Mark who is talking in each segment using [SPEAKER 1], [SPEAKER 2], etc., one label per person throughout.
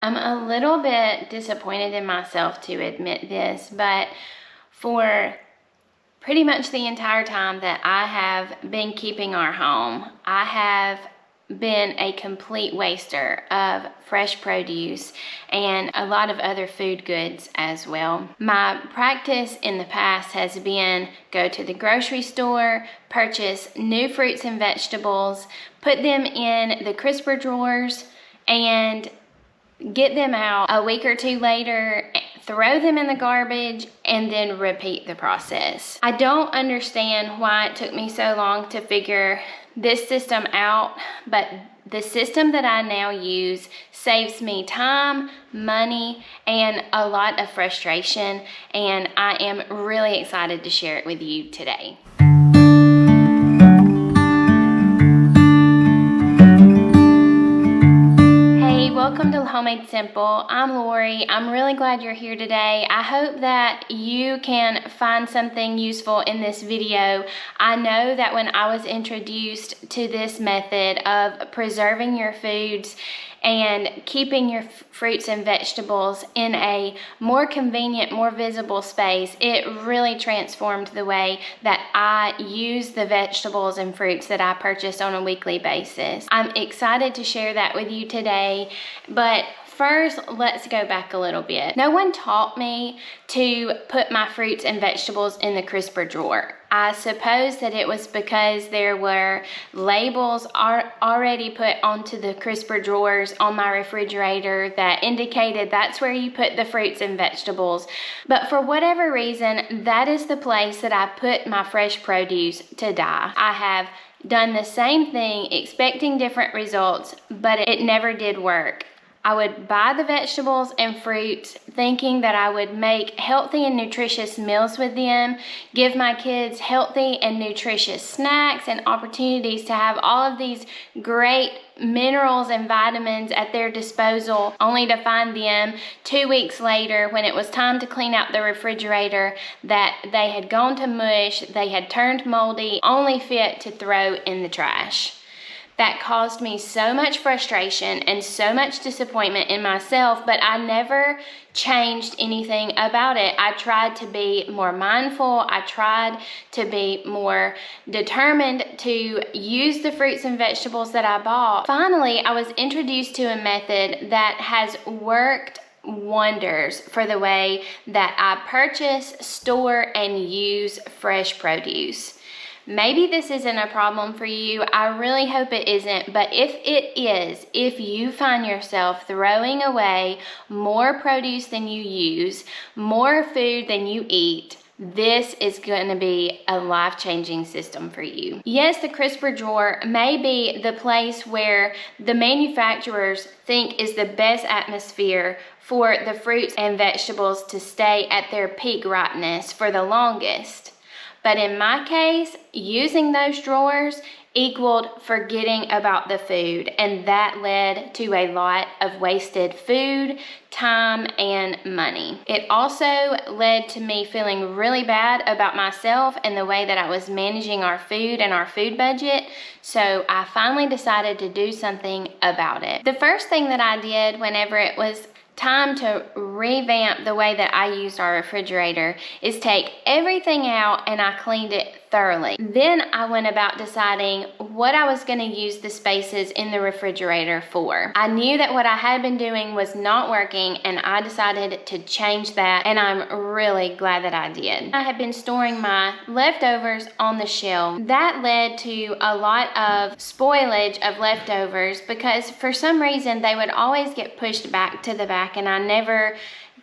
[SPEAKER 1] I'm a little bit disappointed in myself to admit this, but for pretty much the entire time that I have been keeping our home, I have been a complete waster of fresh produce and a lot of other food goods as well. My practice in the past has been go to the grocery store, purchase new fruits and vegetables, put them in the crisper drawers, and get them out a week or two later, throw them in the garbage, and then repeat the process. I don't understand why it took me so long to figure this system out, but the system that I now use saves me time, money, and a lot of frustration, and I am really excited to share it with you today. Welcome to Homemade Simple. I'm Lori. I'm really glad you're here today. I hope that you can find something useful in this video. I know that when I was introduced to this method of preserving your foods and keeping your fruits and vegetables in a more convenient, more visible space, it really transformed the way that I use the vegetables and fruits that I purchase on a weekly basis. I'm excited to share that with you today, but first, let's go back a little bit. No one taught me to put my fruits and vegetables in the crisper drawer. I suppose that it was because there were labels already put onto the crisper drawers on my refrigerator that indicated that's where you put the fruits and vegetables. But for whatever reason, that is the place that I put my fresh produce to die. I have done the same thing, expecting different results, but it never did work. I would buy the vegetables and fruits thinking that I would make healthy and nutritious meals with them, give my kids healthy and nutritious snacks and opportunities to have all of these great minerals and vitamins at their disposal, only to find them 2 weeks later when it was time to clean out the refrigerator that they had gone to mush, they had turned moldy, only fit to throw in the trash. That caused me so much frustration and so much disappointment in myself, but I never changed anything about it. I tried to be more mindful. I tried to be more determined to use the fruits and vegetables that I bought. Finally, I was introduced to a method that has worked wonders for the way that I purchase, store, and use fresh produce. Maybe this isn't a problem for you. I really hope it isn't, but if it is, if you find yourself throwing away more produce than you use, more food than you eat, this is going to be a life-changing system for you. Yes, the crisper drawer may be the place where the manufacturers think is the best atmosphere for the fruits and vegetables to stay at their peak ripeness for the longest. But in my case, using those drawers equaled forgetting about the food, and that led to a lot of wasted food, time, and money. It also led to me feeling really bad about myself and the way that I was managing our food and our food budget, so I finally decided to do something about it. The first thing that I did whenever it was time to revamp the way that I used our refrigerator is take everything out and I cleaned it thoroughly. Then I went about deciding what I was going to use the spaces in the refrigerator for. I knew that what I had been doing was not working, and I decided to change that, and I'm really glad that I did. I had been storing my leftovers on the shelf. That led to a lot of spoilage of leftovers because for some reason they would always get pushed back to the back, and I never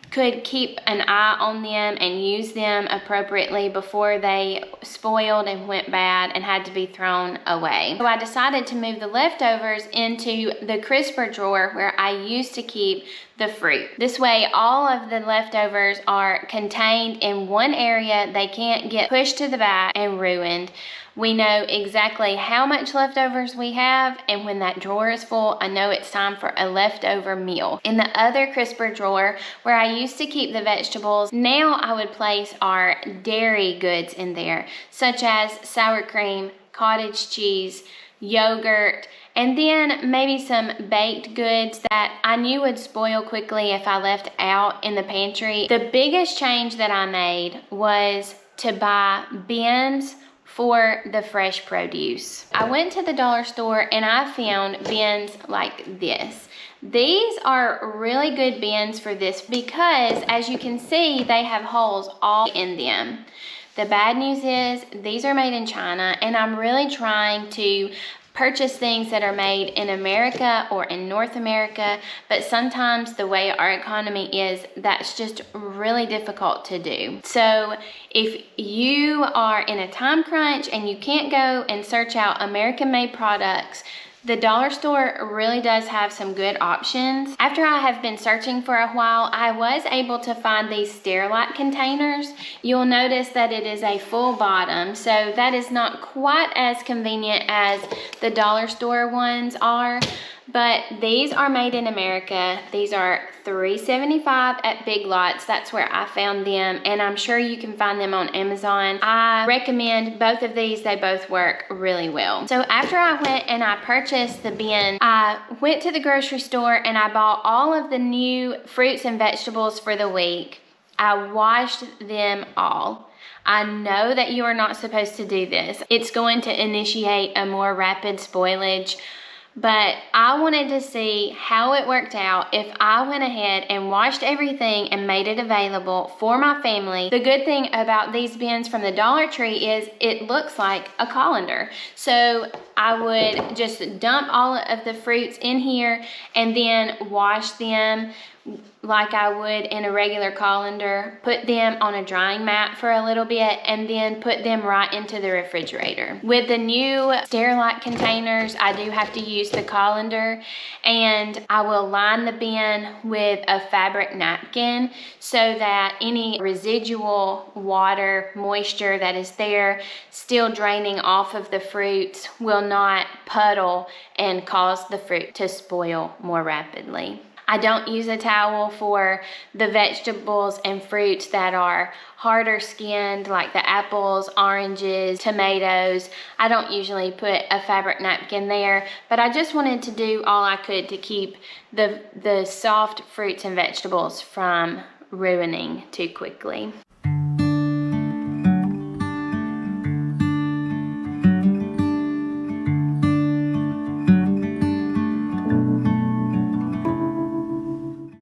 [SPEAKER 1] could keep an eye on them and use them appropriately before they spoiled and went bad and had to be thrown away. So I decided to move the leftovers into the crisper drawer where I used to keep the fruit. This way, all of the leftovers are contained in one area. They can't get pushed to the back and ruined. We know exactly how much leftovers we have, and when that drawer is full, I know it's time for a leftover meal. In the other crisper drawer where I used to keep the vegetables, now I would place our dairy goods in there, such as sour cream, cottage cheese, yogurt, and then maybe some baked goods that I knew would spoil quickly if I left out in the pantry. The biggest change that I made was to buy bins for the fresh produce. I went to the dollar store and I found bins like this. These are really good bins for this because, as you can see, they have holes all in them. The bad news is these are made in China, and I'm really trying to purchase things that are made in America or in North America, but sometimes the way our economy is, that's just really difficult to do. So if you are in a time crunch and you can't go and search out American-made products, the dollar store really does have some good options. After I have been searching for a while, I was able to find these Sterilite containers. You'll notice that it is a full bottom, so that is not quite as convenient as the dollar store ones are, but these are made in America. These are $3.75 at Big Lots. That's where I found them, and I'm sure you can find them on Amazon. I recommend both of these. They both work really well. So after I went and I purchased the bin, I went to the grocery store and I bought all of the new fruits and vegetables for the week. I washed them all. I know that you are not supposed to do this. It's going to initiate a more rapid spoilage, but I wanted to see how it worked out if I went ahead and washed everything and made it available for my family. The good thing about these bins from the Dollar Tree is it looks like a colander. So I would just dump all of the fruits in here and then wash them like I would in a regular colander, put them on a drying mat for a little bit, and then put them right into the refrigerator. With the new Sterilite containers, I do have to use the colander, and I will line the bin with a fabric napkin so that any residual water, moisture that is there still draining off of the fruits will not puddle and cause the fruit to spoil more rapidly. I don't use a towel for the vegetables and fruits that are harder skinned, like the apples, oranges, tomatoes. I don't usually put a fabric napkin there, but I just wanted to do all I could to keep the soft fruits and vegetables from ruining too quickly.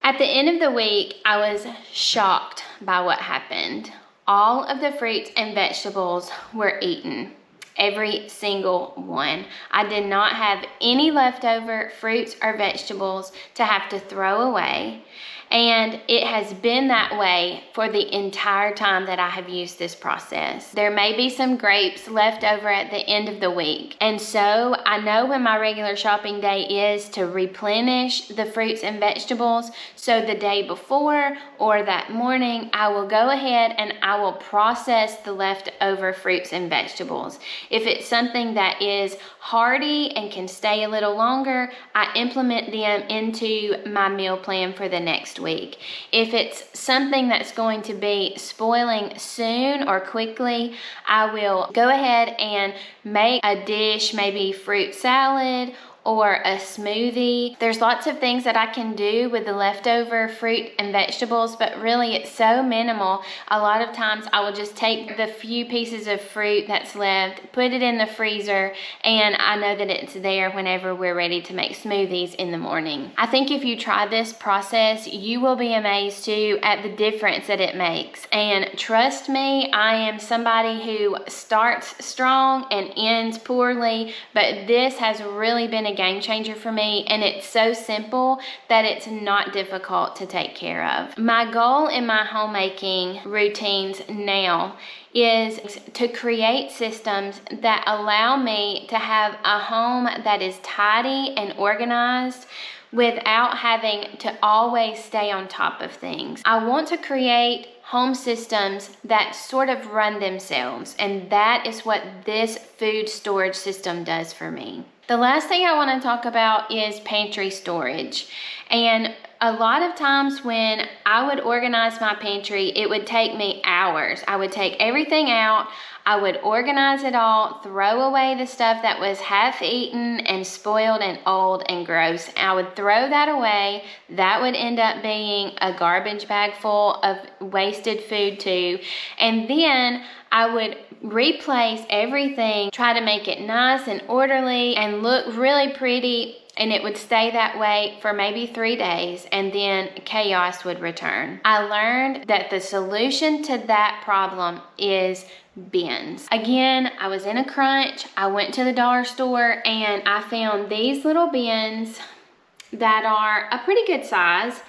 [SPEAKER 1] At the end of the week, I was shocked by what happened. All of the fruits and vegetables were eaten. Every single one. I did not have any leftover fruits or vegetables to have to throw away. And it has been that way for the entire time that I have used this process. There may be some grapes left over at the end of the week. And so I know when my regular shopping day is to replenish the fruits and vegetables. So the day before or that morning, I will go ahead and I will process the leftover fruits and vegetables. If it's something that is hardy and can stay a little longer, I implement them into my meal plan for the next week. If it's something that's going to be spoiling soon or quickly, I will go ahead and make a dish, maybe fruit salad or a smoothie. There's lots of things that I can do with the leftover fruit and vegetables, but really it's so minimal. A lot of times I will just take the few pieces of fruit that's left, put it in the freezer, and I know that it's there whenever we're ready to make smoothies in the morning. I think if you try this process, you will be amazed too at the difference that it makes. And trust me, I am somebody who starts strong and ends poorly, but this has really been a game changer for me, and it's so simple that it's not difficult to take care of. My goal in my homemaking routines now is to create systems that allow me to have a home that is tidy and organized without having to always stay on top of things. I want to create home systems that sort of run themselves, and that is what this food storage system does for me. The last thing I want to talk about is pantry storage. And A lot of times when I would organize my pantry, it would take me hours. I would take everything out, I would organize it all, throw away the stuff that was half-eaten and spoiled and old and gross. I would throw that away. That would end up being a garbage bag full of wasted food too. And then I would replace everything, try to make it nice and orderly and look really pretty, and it would stay that way for maybe 3 days, and then chaos would return. I learned that the solution to that problem is bins. Again, I was in a crunch. I went to the dollar store and I found these little bins that are a pretty good size,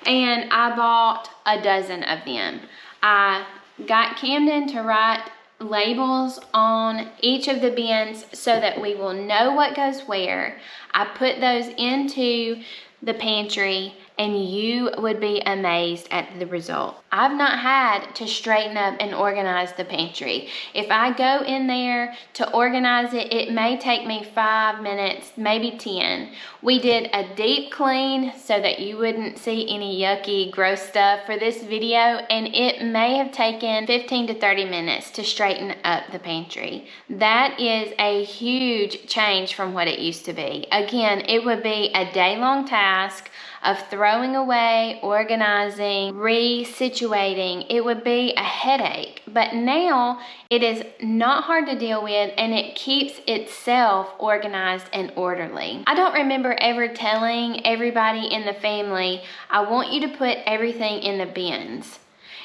[SPEAKER 1] and I bought a dozen of them. I got Camden to write labels on each of the bins so that we will know what goes where. I put those into the pantry and you would be amazed at the result. I've not had to straighten up and organize the pantry. If I go in there to organize it, it may take me 5 minutes, maybe 10. We did a deep clean so that you wouldn't see any yucky, gross stuff for this video, and it may have taken 15 to 30 minutes to straighten up the pantry. That is a huge change from what it used to be. Again, it would be a day-long task of throwing away, organizing, resituating. It would be a headache. But now it is not hard to deal with, and it keeps itself organized and orderly. I don't remember ever telling everybody in the family, I want you to put everything in the bins.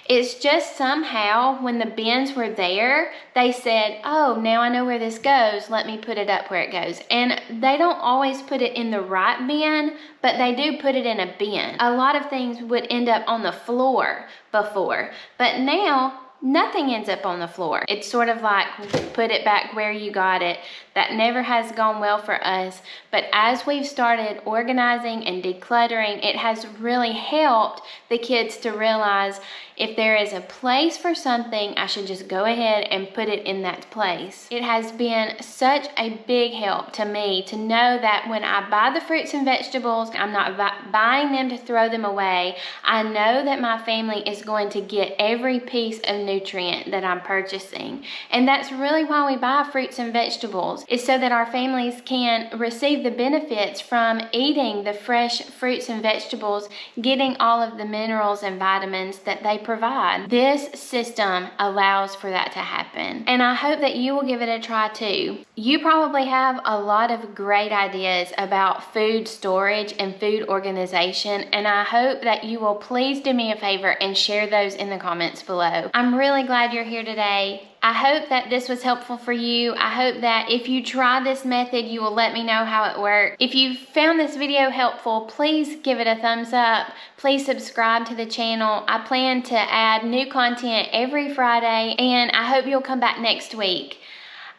[SPEAKER 1] It's just somehow when the bins were there, they said, oh, now I know where this goes, let me put it up where it goes. And they don't always put it in the right bin, but they do put it in a bin. A lot of things would end up on the floor before, but now nothing ends up on the floor. It's sort of like put it back where you got it. That never has gone well for us, but as we've started organizing and decluttering, it has really helped the kids to realize if there is a place for something, I should just go ahead and put it in that place. It has been such a big help to me to know that when I buy the fruits and vegetables, I'm not buying them to throw them away. I know that my family is going to get every piece of nutrient that I'm purchasing. And that's really why we buy fruits and vegetables, is so that our families can receive the benefits from eating the fresh fruits and vegetables, getting all of the minerals and vitamins that they provide. This system allows for that to happen, and I hope that you will give it a try too. You probably have a lot of great ideas about food storage and food organization, and I hope that you will please do me a favor and share those in the comments below. I'm really glad you're here today. I hope that this was helpful for you. I hope that if you try this method, you will let me know how it worked. If you found this video helpful, please give it a thumbs up. Please subscribe to the channel. I plan to add new content every Friday, and I hope you'll come back next week.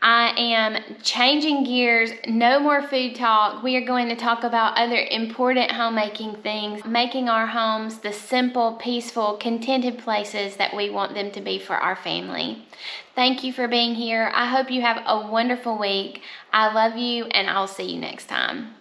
[SPEAKER 1] I am changing gears, no more food talk. We are going to talk about other important homemaking things, making our homes the simple, peaceful, contented places that we want them to be for our family. Thank you for being here. I hope you have a wonderful week. I love you, and I'll see you next time.